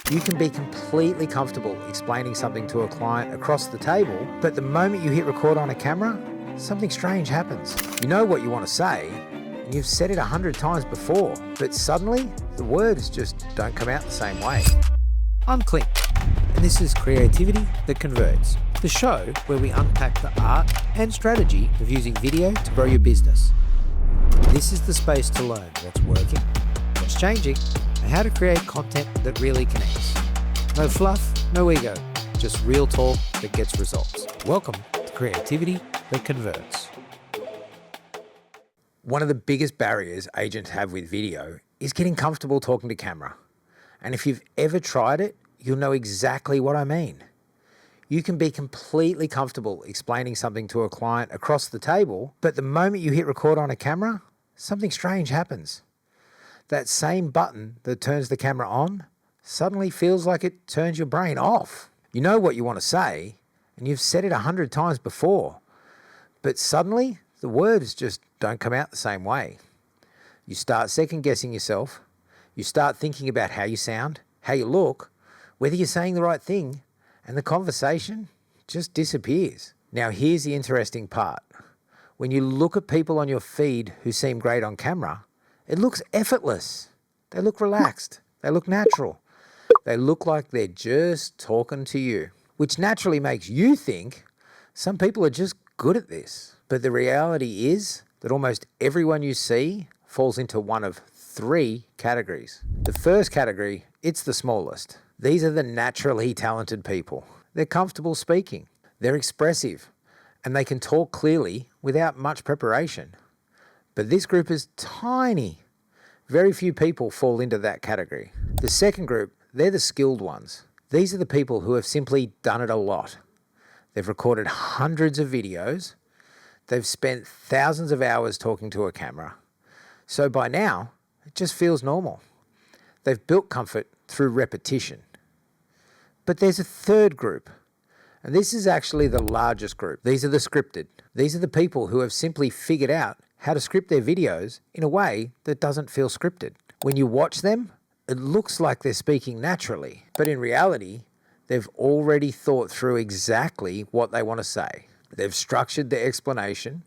You can be completely comfortable explaining something to a client across the table, but the moment you hit record on a camera, something strange happens. You know what you want to say, and you've said it 100 times before, but suddenly the words just don't come out the same way. I'm Clint, and this is Creativity That Converts, the show where we unpack the art and strategy of using video to grow your business. This is the space to learn what's working, what's changing, and how to create content that really connects. No fluff, no ego, just real talk that gets results. Welcome to Creativity That Converts. One of the biggest barriers agents have with video is getting comfortable talking to camera. And if you've ever tried it, you'll know exactly what I mean. You can be completely comfortable explaining something to a client across the table, but the moment you hit record on a camera, something strange happens. That same button that turns the camera on suddenly feels like it turns your brain off. You know what you want to say, and you've said it 100 times before, but suddenly the words just don't come out the same way. You start second guessing yourself. You start thinking about how you sound, how you look, whether you're saying the right thing, and the conversation just disappears. Now here's the interesting part. When you look at people on your feed who seem great on camera, it looks effortless. They look relaxed. They look natural. They look like they're just talking to you, which naturally makes you think some people are just good at this. But the reality is that almost everyone you see falls into one of three categories. The first category, it's the smallest. These are the naturally talented people. They're comfortable speaking. They're expressive, and they can talk clearly without much preparation. But this group is tiny. Very few people fall into that category. The second group, they're the skilled ones. These are the people who have simply done it a lot. They've recorded hundreds of videos. They've spent thousands of hours talking to a camera. So by now, it just feels normal. They've built comfort through repetition. But there's a third group, and this is actually the largest group. These are the scripted. These are the people who have simply figured out how to script their videos in a way that doesn't feel scripted. When you watch them, it looks like they're speaking naturally, but in reality, they've already thought through exactly what they want to say. They've structured their explanation.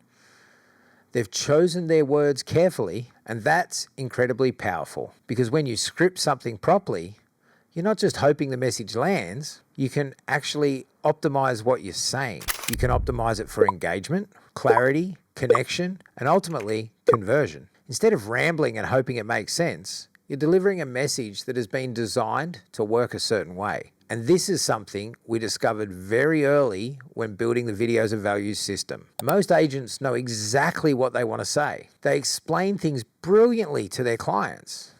They've chosen their words carefully, and that's incredibly powerful because when you script something properly, you're not just hoping the message lands, you can actually optimize what you're saying. You can optimize it for engagement, clarity, connection, and ultimately conversion. Instead of rambling and hoping it makes sense, you're delivering a message that has been designed to work a certain way. And this is something we discovered very early when building the Videos of Value system. Most agents know exactly what they want to say. They explain things brilliantly to their clients.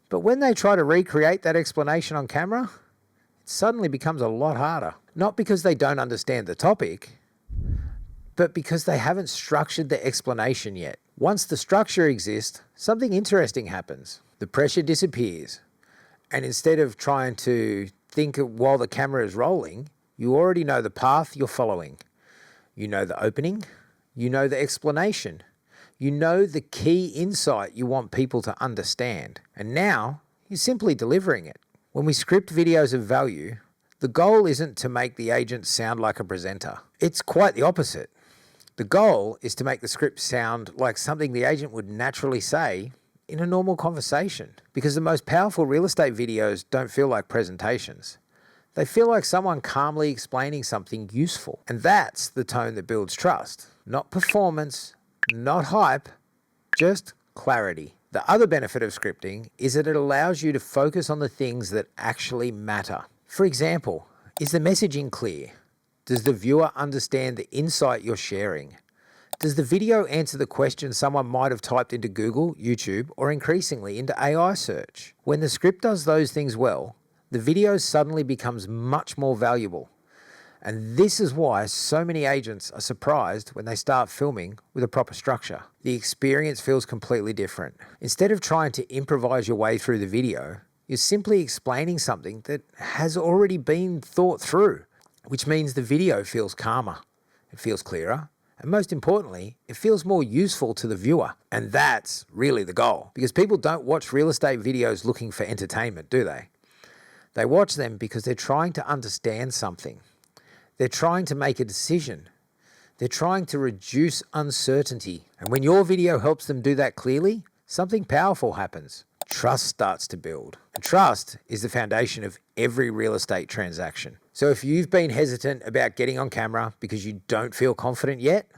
But when they try to recreate that explanation on camera, it suddenly becomes a lot harder. Not because they don't understand the topic, but because they haven't structured the explanation yet. Once the structure exists, something interesting happens. The pressure disappears. And instead of trying to think while the camera is rolling, you already know the path you're following. You know the opening. You know the explanation. You know the key insight you want people to understand. And now you're simply delivering it. When we script videos of value, the goal isn't to make the agent sound like a presenter. It's quite the opposite. The goal is to make the script sound like something the agent would naturally say in a normal conversation. Because the most powerful real estate videos don't feel like presentations. They feel like someone calmly explaining something useful. And that's the tone that builds trust. Not performance, not hype, just clarity. The other benefit of scripting is that it allows you to focus on the things that actually matter. For example, is the messaging clear? Does the viewer understand the insight you're sharing? Does the video answer the question someone might have typed into Google, YouTube, or increasingly into AI search? When the script does those things well, the video suddenly becomes much more valuable. And this is why so many agents are surprised when they start filming with a proper structure. The experience feels completely different. Instead of trying to improvise your way through the video, you're simply explaining something that has already been thought through, which means the video feels calmer, it feels clearer, and most importantly, it feels more useful to the viewer. And that's really the goal, because people don't watch real estate videos looking for entertainment, do they? They watch them because they're trying to understand something. They're trying to make a decision. They're trying to reduce uncertainty. And when your video helps them do that clearly, something powerful happens. Trust starts to build. And trust is the foundation of every real estate transaction. So if you've been hesitant about getting on camera because you don't feel confident yet,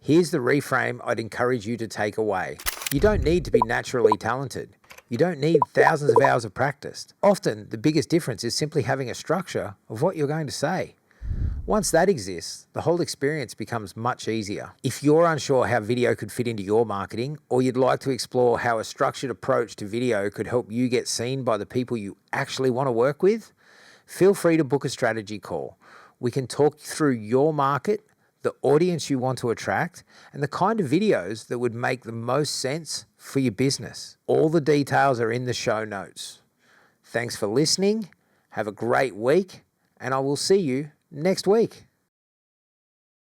here's the reframe I'd encourage you to take away. You don't need to be naturally talented. You don't need thousands of hours of practice. Often, the biggest difference is simply having a structure of what you're going to say. Once that exists, the whole experience becomes much easier. If you're unsure how video could fit into your marketing, or you'd like to explore how a structured approach to video could help you get seen by the people you actually want to work with, feel free to book a strategy call. We can talk through your market, the audience you want to attract, and the kind of videos that would make the most sense for your business. All the details are in the show notes. Thanks for listening. Have a great week, and I will see you next week.